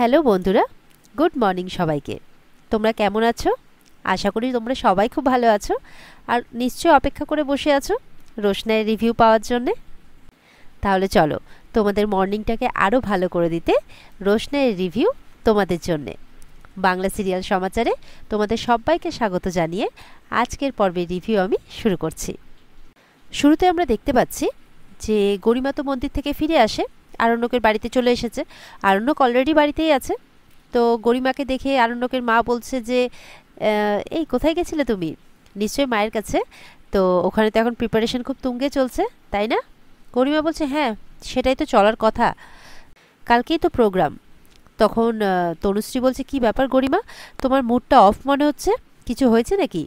Hello বন্ধুরা, good morning সবাইকে। তোমরা কেমন আছো? আশা করি তোমরা সবাই খুব ভালো আছো আর নিশ্চয়ই অপেক্ষা করে বসে আছো রোশনাইয়ের রিভিউ পাওয়ার জন্যে। তাহলে চলো তোমাদের মর্নিংটাকে আরও ভালো করে দিতে রোশনাইয়ের রিভিউ তোমাদের জন্যে। বাংলা সিরিয়াল সমাচারে তোমাদের সবাইকে স্বাগত জানিয়ে আজকের পর্বের রিভিউ আমি শুরু করছি। শুরুতে আমরা দেখতে পাচ্ছি যে গরিমা তো মন্দির থেকে ফিরে আসে, আরণ্যকের বাড়িতে চলে এসেছে। আরণ্যক অলরেডি বাড়িতেই আছে। তো গরিমাকে দেখে আরণ্যকের মা বলছে যে এই কোথায় গেছিলে তুমি? নিশ্চয়ই মায়ের কাছে। তো ওখানে তো এখন প্রিপারেশন খুব তুঙ্গে চলছে, তাই না? গরিমা বলছে হ্যাঁ, সেটাই তো চলার কথা, কালকেই তো প্রোগ্রাম। তখন তনুশ্রী বলছে কি ব্যাপার গরিমা, তোমার মুডটা অফ মনে হচ্ছে, কিছু হয়েছে নাকি?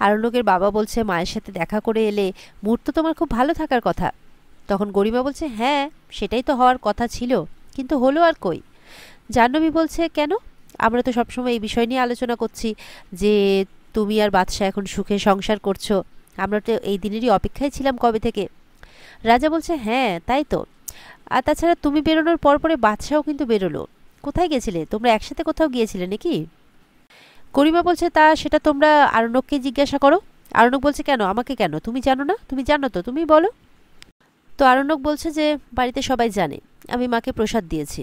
আরণ্যকের বাবা বলছে মায়ের সাথে দেখা করে এলে মুড তো তোমার খুব ভালো থাকার কথা। তখন গরিমা বলছে হ্যাঁ, সেটাই তো হওয়ার কথা ছিল, কিন্তু হলো আর কই। জাহ্নবী বলছে কেন? আমরা তো সবসময় এই বিষয় নিয়ে আলোচনা করছি যে তুমি আর বাদশা এখন সুখে সংসার করছো, আমরা তো এই দিনেরই অপেক্ষায় ছিলাম কবে থেকে। রাজা বলছে হ্যাঁ তাই তো, আর তাছাড়া তুমি বেরোনোর পরে বাদশাও কিন্তু বেরোলো। কোথায় গেছিলে তোমরা? একসাথে কোথাও গিয়েছিলে নাকি? গরিমা বলছে তা সেটা তোমরা আরণ্যককে জিজ্ঞাসা করো। আরণ্যক বলছে কেন, আমাকে কেন? তুমি জানো না? তুমি জানো তো, তুমি বলো। তো আরণ্যক বলছে যে বাড়িতে সবাই জানে আমি মাকে প্রসাদ দিয়েছি।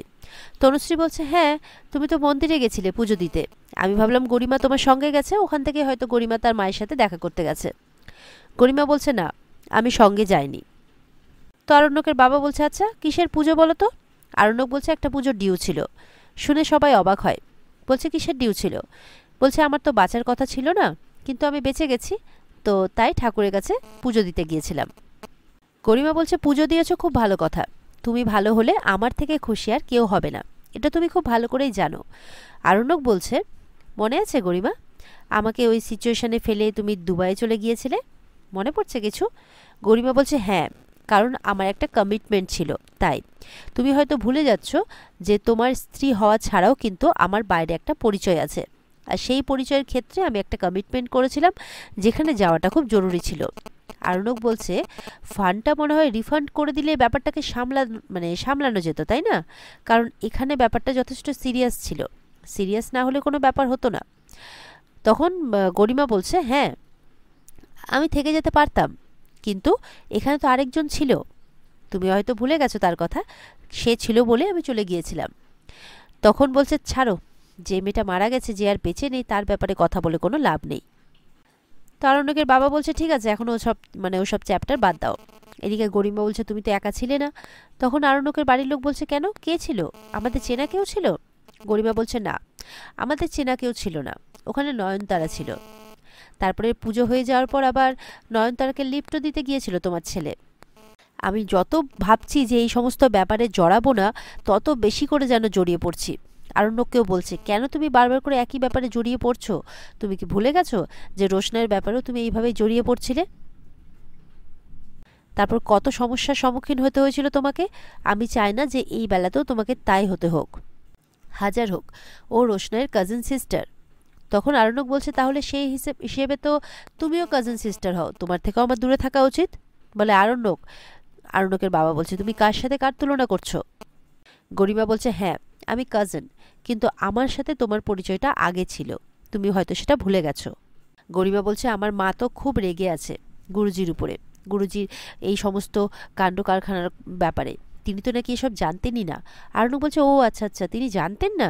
তনুশ্রী বলছে হ্যাঁ, তুমি তো মন্দিরে গেছিলে পুজো দিতে, আমি ভাবলাম গরিমা তোমার সঙ্গে গেছে, ওখান থেকে হয়তো গরিমা তার মায়ের সাথে দেখা করতে গেছে। গরিমা বলছে না, আমি সঙ্গে যাইনি। তো আরণ্যকের বাবা বলছে আচ্ছা কিসের পুজো বলো তো? আরণ্যক বলছে একটা পুজোর ডিউ ছিল। শুনে সবাই অবাক হয়, বলছে কিসের ডিউ ছিল? বলছে আমার তো বাঁচার কথা ছিল না, কিন্তু আমি বেঁচে গেছি, তো তাই ঠাকুরের কাছে পুজো দিতে গিয়েছিলাম। গরিমা বলছে পুজো দিয়েছো খুব ভালো কথা, তুমি ভালো হলে আমার থেকে খুশি আর কেউ হবে না, এটা তুমি খুব ভালো করেই জানো। আরণ্যক বলছে মনে আছে গরিমা, আমাকে ওই সিচুয়েশনে ফেলে তুমি দুবাইয়ে চলে গিয়েছিলে, মনে পড়ছে কিছু? গরিমা বলছে হ্যাঁ, কারণ আমার একটা কমিটমেন্ট ছিল তাই। তুমি হয়তো ভুলে যাচ্ছ যে তোমার স্ত্রী হওয়া ছাড়াও কিন্তু আমার বাইরে একটা পরিচয় আছে, আর সেই পরিচয়ের ক্ষেত্রে আমি একটা কমিটমেন্ট করেছিলাম যেখানে যাওয়াটা খুব জরুরি ছিল। আরণ্যক বলছে ফান্ডটা মনে হয় রিফান্ড করে দিলে ব্যাপারটাকে সামলানো যেত, তাই না? কারণ এখানে ব্যাপারটা যথেষ্ট সিরিয়াস ছিল, সিরিয়াস না হলে কোনো ব্যাপার হতো না। তখন গরিমা বলছে হ্যাঁ, আমি থেকে যেতে পারতাম, কিন্তু এখানে তো আরেকজন ছিল, তুমি হয়তো ভুলে গেছো তার কথা, সে ছিল বলে আমি চলে গিয়েছিলাম। তখন বলছে ছাড়ো, যে মেয়েটা মারা গেছে, যে আর বেঁচে নেই, তার ব্যাপারে কথা বলে কোনো লাভ নেই। তো আরণ্যকের বাবা বলছে ঠিক আছে, এখন ওসব চ্যাপ্টার বাদ দাও। এদিকে গরিমা বলছে তুমি তো একা ছিলে না। তখন আরণ্যকের বাড়ির লোক বলছে কেন, কে ছিল? আমাদের চেনা কেউ ছিল? গরিমা বলছে না, আমাদের চেনা কেউ ছিল না, ওখানে নয়নতারা ছিল। তারপরে পুজো হয়ে যাওয়ার পর আবার নয়নতারাকে লিফটও দিতে গিয়েছিল তোমার ছেলে। আমি যত ভাবছি যে এই সমস্ত ব্যাপারে জড়াবো না, তত বেশি করে যেন জড়িয়ে পড়ছি। আরণ্যককেও বলছে কেন তুমি বারবার করে একই ব্যাপারে জড়িয়ে পড়ছো? তুমি কি ভুলে গেছো যে রোশনাইয়ের ব্যাপারেও তুমি এইভাবেই জড়িয়ে পড়ছিলে? তারপর কত সমস্যার সম্মুখীন হতে হয়েছিল তোমাকে, আমি চাই না যে এই বেলাতেও তোমাকে তাই হতে হোক, হাজার হোক ও রোশনাইয়ের কাজিন সিস্টার। তখন আরণ্যক বলছে তাহলে সেই হিসেবে তো তুমিও কাজিন সিস্টার হও, তোমার থেকেও আমার দূরে থাকা উচিত। বলে আরণ্যকের বাবা বলছে তুমি কার সাথে কার তুলনা করছো? গরিমা বলছে হ্যাঁ, আমি কাজিন, কিন্তু আমার সাথে তোমার পরিচয়টা আগে ছিল, তুমি হয়তো সেটা ভুলে গেছো। গরিমা বলছে আমার মা তো খুব রেগে আছে গুরুজির উপরে, গুরুজির এই সমস্ত কাণ্ড কারখানার ব্যাপারে, তিনি তো নাকি এসব জানতেনই না। আরণ্যক বলছে ও আচ্ছা আচ্ছা, তিনি জানতেন না।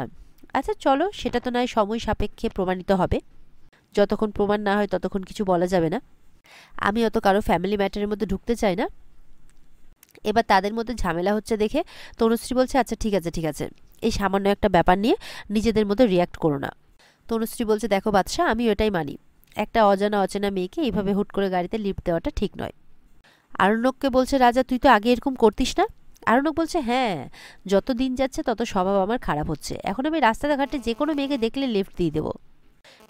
আচ্ছা চলো, সেটা তো নয় সময় সাপেক্ষে প্রমাণিত হবে, যতক্ষণ প্রমাণ না হয় ততক্ষণ কিছু বলা যাবে না। আমি অত কারো ফ্যামিলি ম্যাটারের মধ্যে ঢুকতে চাই না। এবার তাদের মধ্যে ঝামেলা হচ্ছে দেখে তনুশ্রী বলছে আচ্ছা ঠিক আছে ঠিক আছে, এই সামান্য একটা ব্যাপার নিয়ে নিজেদের মধ্যে রিয়াক্ট করো না। তনুশ্রী বলছে দেখো বাদশা, আমি ওটাই মানি, একটা অজানা অচেনা মেয়েকে এইভাবে হুট করে গাড়িতে লিফট দেওয়াটা ঠিক নয়। আরণ্যককে বলছে রাজা তুই তো আগে এরকম করতিস না। আরণ্যক বলছে হ্যাঁ, যত দিন যাচ্ছে তত স্বভাব আমার খারাপ হচ্ছে, এখন আমি রাস্তাঘাটে যে কোনো মেয়েকে দেখলে লিফট দিয়ে দেবো।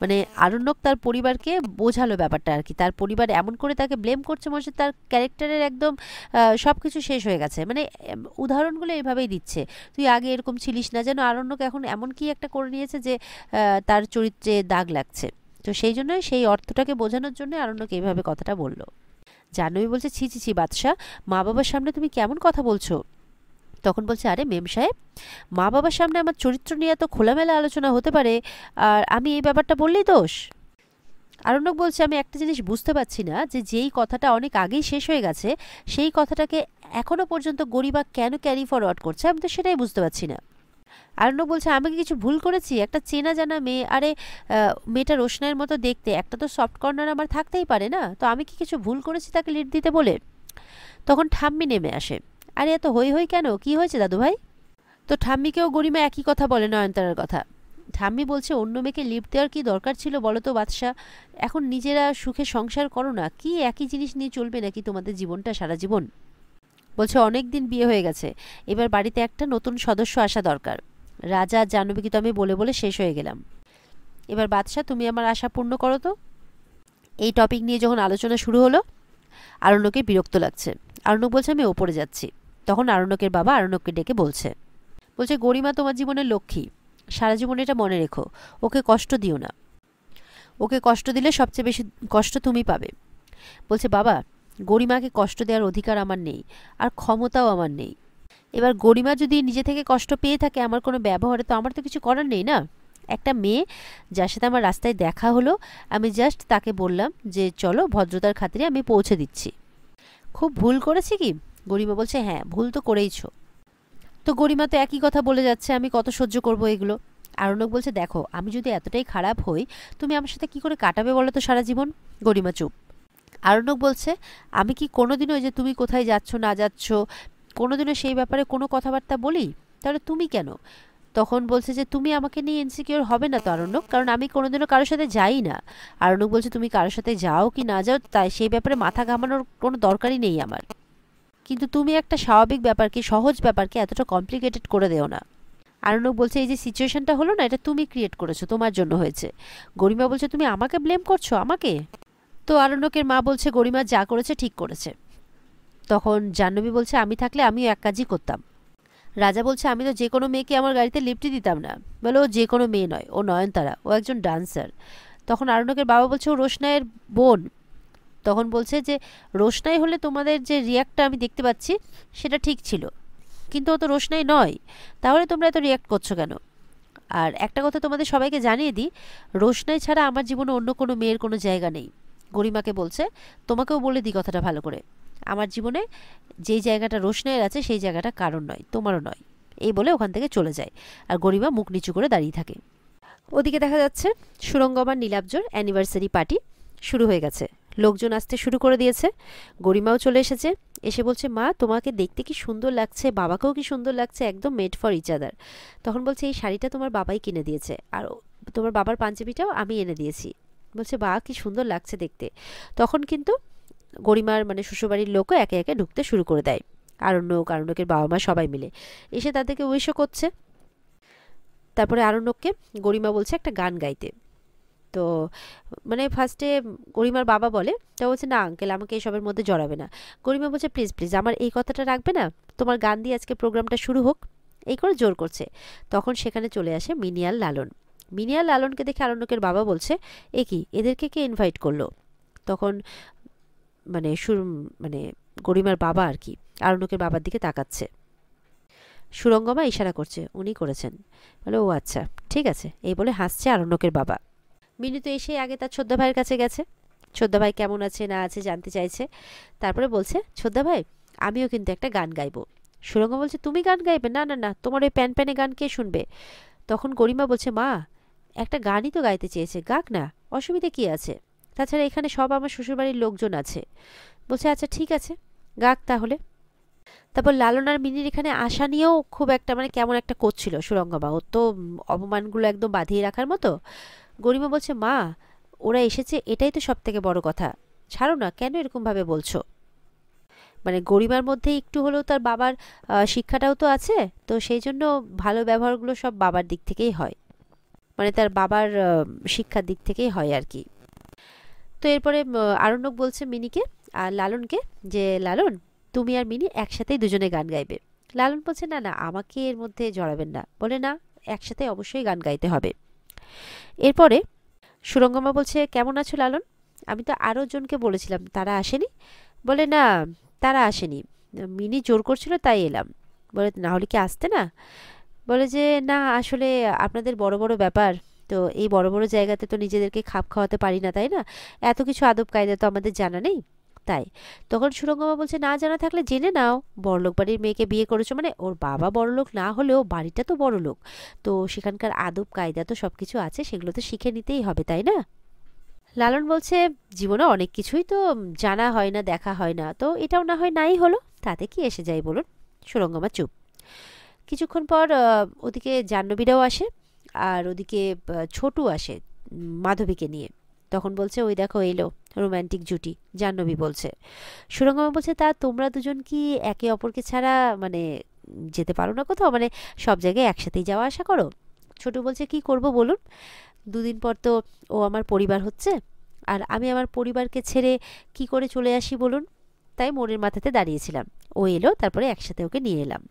মানে আরণ্যক তার পরিবারকে বোঝালো ব্যাপারটা আর কি, তার পরিবার এমন করে তাকে ব্লেম করছে মনে হচ্ছে তার ক্যারেক্টারের একদম সব কিছু শেষ হয়ে গেছে। মানে উদাহরণগুলো এইভাবেই দিচ্ছে, তুই আগে এরকম ছিলিস না, যেন আরণ্যক এখন এমন কি একটা করে নিয়েছে যে তার চরিত্রে দাগ লাগছে। তো সেই জন্যই সেই অর্থটাকে বোঝানোর জন্য আরণ্যক এইভাবে কথাটা বলল। জাহ্নবী বলছে ছি ছি ছি বাদশা, মা বাবার সামনে তুমি কেমন কথা বলছো? তখন বলছে, আরে মেম সাহেব, মা বাবার সামনে আমার চরিত্র নিয়ে এত খোলামেলা আলোচনা হতে পারে, আর আমি এই ব্যাপারটা বললেই দোষ? আরণ্যক বলছে, আমি একটা জিনিস বুঝতে পারছি না যে যেই কথাটা অনেক আগেই শেষ হয়ে গেছে সেই কথাটাকে এখনো পর্যন্ত গরিমা কেন ক্যারি ফরওয়ার্ড করছে, আমি তো সেটাই বুঝতে পারছি না। আরণ্যক বলছে, আমি কি কিছু ভুল করেছি? একটা চেনা জানা মেয়ে, আরে মেয়েটা রোশনাইয়ের মতো দেখতে, একটা তো সফট কর্নার আমার থাকতেই পারে না? তো আমি কি কিছু ভুল করেছি তাকে লিড দিতে বলে? তখন ঠাম্মি নেমে আসে। আরে এত হই হই কেন, কি হয়েছে দাদু ভাই? তো ঠাম্মিকেও গরিমা একই কথা বলে, নয়নতারার কথা। ঠাম্মি বলছে, অন্য মেয়েকে লিফট দেওয়ার কি দরকার ছিল বলো তো বাদশা? এখন নিজেরা সুখে সংসার করো না, কি একই জিনিস নিয়ে চলবে নাকি তোমাদের জীবনটা সারা জীবন? বলছে, অনেক দিন বিয়ে হয়ে গেছে, এবার বাড়িতে একটা নতুন সদস্য আসা দরকার। রাজা আর জাহ্নবীকে তো আমি বলে বলে শেষ হয়ে গেলাম, এবার বাদশা তুমি আমার আশা পূর্ণ করো তো। এই টপিক নিয়ে যখন আলোচনা শুরু হলো, আরণ্যকের বিরক্ত লাগছে। আরণ্যক বলছে, আমি ওপরে যাচ্ছি। তখন আরণ্যকের বাবা আরণ্যককে ডেকে বলছে, গরিমা তোমার জীবনের লক্ষ্মী, সারা জীবন এটা মনে রেখো, ওকে কষ্ট দিও না, ওকে কষ্ট দিলে সবচেয়ে বেশি কষ্ট তুমি পাবে। বলছে, বাবা, গরিমাকে কষ্ট দেওয়ার অধিকার আমার নেই, আর ক্ষমতাও আমার নেই। এবার গরিমা যদি নিজে থেকে কষ্ট পেয়ে থাকে আমার কোনো ব্যবহারে, তো আমার তো কিছু করার নেই না। একটা মেয়ে যার সাথে আমার রাস্তায় দেখা হলো, আমি জাস্ট তাকে বললাম যে চলো, ভদ্রতার খাতিরে আমি পৌঁছে দিচ্ছি। খুব ভুল করেছি কি? গরিমা বলছে, হ্যাঁ ভুল তো করেইছো। তো গরিমা তো একই কথা বলে যাচ্ছে, আমি কত সহ্য করব এগুলো? আরণ্যক বলছে, দেখো, আমি যদি এতটাই খারাপ হই, তুমি আমার সাথে কি করে কাটাবে বলো তো সারা জীবন? গরিমা চুপ। আরণ্যক বলছে, আমি কি কোনোদিনও যে তুমি কোথায় যাচ্ছ না যাচ্ছ কোনোদিনও সেই ব্যাপারে কোনো কথাবার্তা বলি? তাহলে তুমি কেন? তখন বলছে যে তুমি আমাকে নিয়ে ইনসিকিওর হবে না তো আরণ্যক, কারণ আমি কোনোদিনও কারোর সাথে যাই না। আরণ্যক বলছে, তুমি কারোর সাথে যাও কি না যাও তাই সেই ব্যাপারে মাথা ঘামানোর কোনো দরকারই নেই আমার, কিন্তু তুমি একটা স্বাভাবিক ব্যাপারকে, সহজ ব্যাপারকে এতটা কমপ্লিকেটেড করে দেও না। আরণ্যক বলছে, এই যে সিচুয়েশনটা হলো না, এটা তুমি ক্রিয়েট করেছো, তোমার জন্য হয়েছে। গরিমা বলছে, তুমি আমাকে ব্লেম করছো, আমাকে? তো আরণ্যকের মা বলছে, গরিমা যা করেছে ঠিক করেছে। তখন জাহ্নবী বলছে, আমি থাকলে আমিও এক কাজই করতাম। রাজা বলছে, আমি তো যে কোনো মেয়েকে আমার গাড়িতে লিফটই দিতাম না। বলে, ও যে কোনো মেয়ে নয়, ও নয়নতারা, ও একজন ডান্সার। তখন আরণ্যকের বাবা বলছে, ও রোশনাইয়ের বোন। তখন বলছে যে রোশনাই হলে তোমাদের যে রিয়াক্টটা আমি দেখতে পাচ্ছি সেটা ঠিক ছিল, কিন্তু ও তো রোশনাই নয়, তাহলে তোমরা এত রিয়াক্ট করছো কেন? আর একটা কথা তোমাদের সবাইকে জানিয়ে দিই, রোশনাই ছাড়া আমার জীবনে অন্য কোনো মেয়ের কোনো জায়গা নেই। গরিমাকে বলছে, তোমাকেও বলে দিই কথাটা ভালো করে, আমার জীবনে যেই জায়গাটা রোশনাইয়ের আছে সেই জায়গাটা কারণ নয়, তোমারও নয়। এই বলে ওখান থেকে চলে যায়, আর গরিমা মুখ নিচু করে দাঁড়িয়ে থাকে। ওদিকে দেখা যাচ্ছে সুরঙ্গম আর নীলাব্জর অ্যানিভার্সারি পার্টি শুরু হয়ে গেছে, লোকজন আসতে শুরু করে দিয়েছে। গরিমাও চলে এসেছে, এসে বলছে, মা তোমাকে দেখতে কি সুন্দর লাগছে, বাবাকেও কি সুন্দর লাগছে, একদম মেড ফর ইচ আদার। তখন বলছে, এই শাড়িটা তোমার বাবাই কিনে দিয়েছে, আর তোমার বাবার পাঞ্জাবিটাও আমি এনে দিয়েছি। বলছে, বা কি সুন্দর লাগছে দেখতে। তখন কিন্তু গরিমার মানে শ্বশুরবাড়ির লোকও একে একে ঢুকতে শুরু করে দেয়, আরণ্যকের বাবা মা সবাই মিলে এসে তাদেরকে উইশও করছে। তারপরে আরণ্যককে গরিমা বলছে একটা গান গাইতে। তো মানে ফার্স্টে গরিমার বাবা বলে, তা বলছে, না আঙ্কেল, আমাকে এসবের মধ্যে জড়াবে না। গরিমা বলছে, প্লিজ প্লিজ আমার এই কথাটা রাখবে না, তোমার গান দিয়ে আজকে প্রোগ্রামটা শুরু হোক, এই করে জোর করছে। তখন সেখানে চলে আসে মিনিয়াল লালন। মিনিয়াল লালনকে দেখে আরণ্যকের বাবা বলছে, এ কি, এদেরকে কে ইনভাইট করলো? তখন মানে মানে গরিমার বাবা আর কি আরণ্যকের বাবার দিকে তাকাচ্ছে, সুরঙ্গমা ইশারা করছে, উনি করেছেন। বলে, ও আচ্ছা ঠিক আছে, এই বলে হাসছে আরণ্যকের বাবা। মিনি তো এসে আগে তার ছোদ্দা ভাইয়ের কাছে গেছে, ছোদ্দা ভাই কেমন আছে না আছে জানতে চাইছে। তারপরে বলছে, ছোদ্দা ভাই, আমিও কিন্তু একটা গান গাইবো। সুরঙ্গা বলছে, তুমি গান গাইবে? না না না, তোমার ওই প্যান প্যানে গান কে শুনবে? তখন গরিমা বলছে, মা একটা গানই তো গাইতে চেয়েছে, গাক না, অসুবিধা কি আছে? তাছাড়া এখানে সব আমার শ্বশুরবাড়ির লোকজন আছে। বলছে, আচ্ছা ঠিক আছে, গাক তাহলে। তারপর লালন আর মিনির এখানে আসা নিয়েও খুব একটা মানে কেমন একটা করছিল সুরঙ্গমা, ও তো অপমানগুলো একদম বাঁধিয়ে রাখার মতো। গরিমা বলছে, মা ওরা এসেছে এটাই তো সব থেকে বড় কথা, ছাড়ো না, কেন এরকমভাবে বলছো? মানে গরিমার মধ্যে একটু হলেও তার বাবার শিক্ষাটাও তো আছে, তো সেই জন্য ভালো ব্যবহারগুলো সব বাবার দিক থেকেই হয়, মানে তার বাবার শিক্ষার দিক থেকেই হয় আর কি। তো এরপরে আরণ্যক বলছে মিনিকে আর লালনকে যে, লালন তুমি আর মিনি একসাথেই দুজনে গান গাইবে। লালন বলছে, না না, আমাকে এর মধ্যে জড়াবেন না। বলে, না, একসাথে অবশ্যই গান গাইতে হবে। এরপরে সুরঙ্গমা বলছে, কেমন আছো লালন? আমি তো আরও জনকে বলেছিলাম, তারা আসেনি? বলে, না তারা আসেনি, মিনি জোর করছিল তাই এলাম। বলে না হলে কি আসতে না? বলে যে না আসলে আপনাদের বড় বড় ব্যাপার, তো এই বড় বড় জায়গাতে তো নিজেদেরকে খাপ খাওয়াতে পারি না, তাই না? এত কিছু আদব কায়দা তো আমাদের জানা নেই। তাই তখন সুরঙ্গমা বলছে না জানা থাকলে জেনে নাও, বড়লোক বাড়ির মেয়েকে বিয়ে করেছো মানে ওর বাবা বড়লোক না হলেও বাড়িটা তো বড়লোক, তো সেখানকার আদব কায়দা তো সব কিছু আছে, সেগুলো তো শিখে নিতেই হবে, তাই না? লালন বলছে জীবনে অনেক কিছুই তো জানা হয় না, দেখা হয় না, তো এটাও না হয় নাই হলো, তাতে কি এসে যায় বলুন। সুরঙ্গমা চুপ। কিছুক্ষণ পর ওদিকে জাহ্নবীরাও আসে, আর ওদিকে ছোটু আসে মাধবীকে নিয়ে। তখন বলছে ওই দেখো এলো রোম্যান্টিক জুটি, জাহ্নবী বলছে। সুরঙ্গমা বলছে তা তোমরা দুজন কি একে অপরকে ছাড়া মানে যেতে পারো না কোথাও, মানে সব জায়গায় একসাথেই যাওয়া আসা করো? ছোটু বলছে কি করব বলুন, দুদিন পর তো ও আমার পরিবার হচ্ছে, আর আমি আমার পরিবারকে ছেড়ে কি করে চলে আসি বলুন? তাই মোড়ের মাথাতে দাঁড়িয়েছিলাম, ও এলো তারপরে একসাথে ওকে নিয়ে এলাম।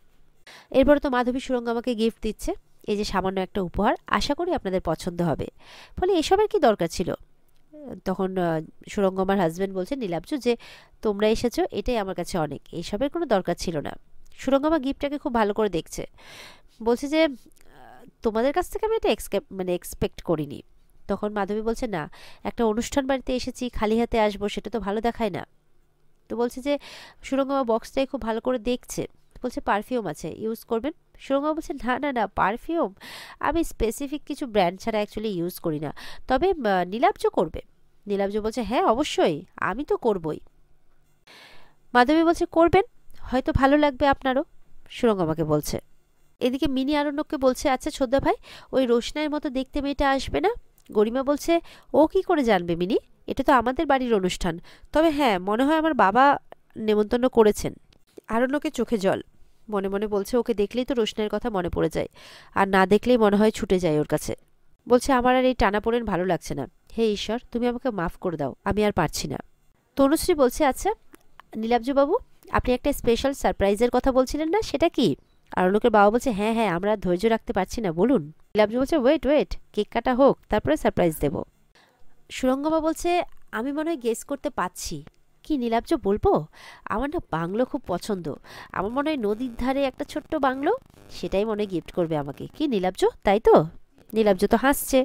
এরপরে তো মাধবী সুরঙ্গ আমাকে গিফট দিচ্ছে, এই যে সামান্য একটা উপহার, আশা করি আপনাদের পছন্দ হবে। ফলে এসবের কি দরকার ছিল? তখন সুরঙ্গ আমার হাজব্যান্ড বলছে নীলাব্জ যে তোমরা এসেছো এটাই আমার কাছে অনেক, এইসবের কোনো দরকার ছিল না। সুরঙ্গ আমার গিফটটাকে খুব ভালো করে দেখছে, বলছে যে তোমাদের কাছ থেকে আমি এটা এক্সপেক্ট করিনি। তখন মাধবী বলছে না, একটা অনুষ্ঠান বাড়িতে এসেছি, খালি হাতে আসবো সেটা তো ভালো দেখায় না। তো বলছে যে সুরঙ্গমা বক্সটাই খুব ভালো করে দেখছে, বলছে পারফিউম আছে, ইউজ করবেন? সুরঙ্গমা বলছে না না না, পারফিউম আমি স্পেসিফিক কিছু ব্র্যান্ড ছাড়া অ্যাকচুয়ালি ইউজ করি না, তবে নীলাব্জ করবে। নীলাব্জ বলছে হ্যাঁ অবশ্যই, আমি তো করবই। মাধবী বলছে করবেন, হয়তো ভালো লাগবে আপনারও, সুরঙ্গমাকে বলছে। এদিকে মিনি আরণ্যককে বলছে আচ্ছা ছোদ্দা ভাই, ওই রোশনাইয়ের মতো দেখতে মেয়েটা আসবে না? গরিমা বলছে ও কি করে জানবে মিনি, এটা তো আমাদের বাড়ির অনুষ্ঠান, তবে হ্যাঁ মনে হয় আমার বাবা নেমন্তন্ন করেছেন। আরণ্যকের চোখে জল, মনে মনে বলছে ওকে দেখলেই তো রোশনাইয়ের কথা মনে পড়ে যায়, আর না দেখলেই মনে হয় ছুটে যায় ওর কাছে। বলছে আমার আর এই টানাপোড়েন ভালো লাগছে না, হে ঈশ্বর তুমি আমাকে মাফ করে দাও, আমি আর পারছি না। তনুশ্রী বলছে আচ্ছা নীলাব্জবাবু, আপনি একটা স্পেশাল সারপ্রাইজের কথা বলছিলেন না, সেটা কি? আরণ্যকের বাবা বলছে হ্যাঁ হ্যাঁ, আমরা ধৈর্য রাখতে পারছি না, বলুন। নীলাব্জ বলছে ওয়েট ওয়েট, কেক কাটা হোক তারপরে সারপ্রাইজ দেব। সুরঙ্গমা বলছে আমি মনে হয় গেস করতে পাচ্ছি। কি নীলাব্জ বলবো? আমার না বাংলো খুব পছন্দ, আমার মনে হয় নদীর ধারে একটা ছোট্ট বাংলো, সেটাই মনে হয় গিফট করবে আমাকে, কি নীলাব্জ তাই তো? নীলাব্জ তো হাসছে,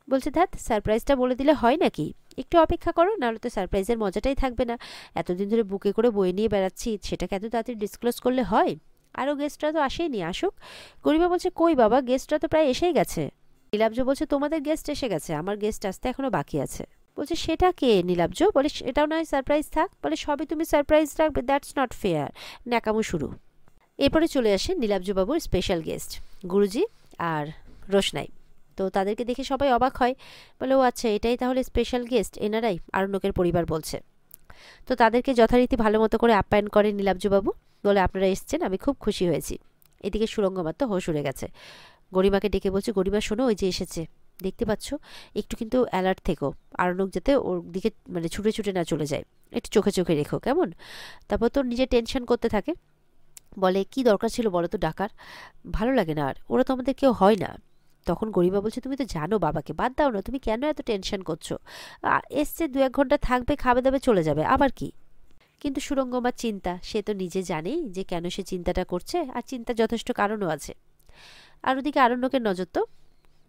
বলছে ধ্যাত সারপ্রাইজটা বলে দিলে হয় নাকি, একটু অপেক্ষা করো, নাহলে তো সারপ্রাইজের মজাটাই থাকবে না। এতদিন ধরে বুকে করে বয়ে নিয়ে বেড়াচ্ছি, সেটাকে এত তাড়াতাড়ি ডিসক্লোজ করলে হয়? আরও গেস্টরা তো আসেনি, আসুক। গরিমা বলছে কই বাবা, গেস্টরা তো প্রায় এসেই গেছে। নীলাব্জ বলছে তোমাদের গেস্ট এসে গেছে, আমার গেস্ট আসতে এখনো বাকি আছে। বলছে সেটা কে নীলাব্জ? বলে এটাও নয় সারপ্রাইজ থাক, বলে সবই তুমি সারপ্রাইজ রাখবে, দ্যাটস নট ফেয়ার। ন্যাকামো শুরু। এরপরে চলে আসে নীলাব্জবাবুর স্পেশাল গেস্ট গুরুজি আর রোশনাই। তো তাদেরকে দেখে সবাই অবাক হয়, বলে ও আচ্ছা এটাই তাহলে স্পেশাল গেস্ট, এনারাই আরণ্যকের পরিবার বলছে। তো তাদেরকে যথারীতি ভালো মতো করে আপ্যায়ন করে নীলাব্জবাবু, বলে আপনারা এসছেন, আমি খুব খুশি হয়েছি। এদিকে সুরঙ্গমার তো হোশ উড়ে গেছে, গরিমাকে ডেকে বলছে গরিমা শোনো, ওই যে এসেছে দেখতে পাচ্ছ, একটু কিন্তু অ্যালার্ট থেকো, আরণ্যক যাতে ওর দিকে মানে ছুটে ছুটে না চলে যায়, একটু চোখে চোখে রেখো কেমন। তারপর তো নিজে টেনশন করতে থাকে, বলে কি দরকার ছিল বলো তো ডাকার, ভালো লাগে না আর, ওরা তো আমাদের কেউ হয় না। তখন গরিমা বলছে তুমি তো জানো বাবাকে, বাদ দাও না, তুমি কেন এত টেনশন করছো, এসছে 2-1 ঘন্টা থাকবে, খাবে দাবে চলে যাবে, আবার কি। কিন্তু সুরঙ্গমার চিন্তা, সে তো নিজে জানেই যে কেন সে চিন্তাটা করছে, আর চিন্তার যথেষ্ট কারণও আছে। আর ওদিকে আরণ্যকের নজর তো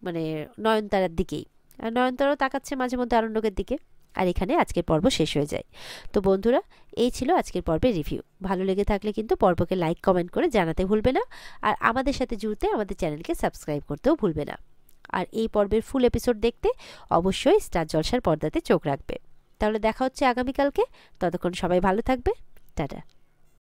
মানে নয়নতারার দিকেই, আর নয়নতারাও তাকাচ্ছে মাঝে মধ্যে আরণ্যকের দিকে। আর এখানে আজকের পর্ব শেষ হয়ে যায়। তো বন্ধুরা, এই ছিল আজকের পর্বের রিভিউ। ভালো লেগে থাকলে কিন্তু পর্বকে লাইক কমেন্ট করে জানাতে ভুলবে না, আর আমাদের সাথে জুড়তে আমাদের চ্যানেলকে সাবস্ক্রাইব করতেও ভুলবে না। আর এই পর্বের ফুল এপিসোড দেখতে অবশ্যই স্টার জলসার পর্দাতে চোখ রাখবে। তাহলে দেখা হচ্ছে আগামীকালকে, ততক্ষণ সবাই ভালো থাকবে, টাটা।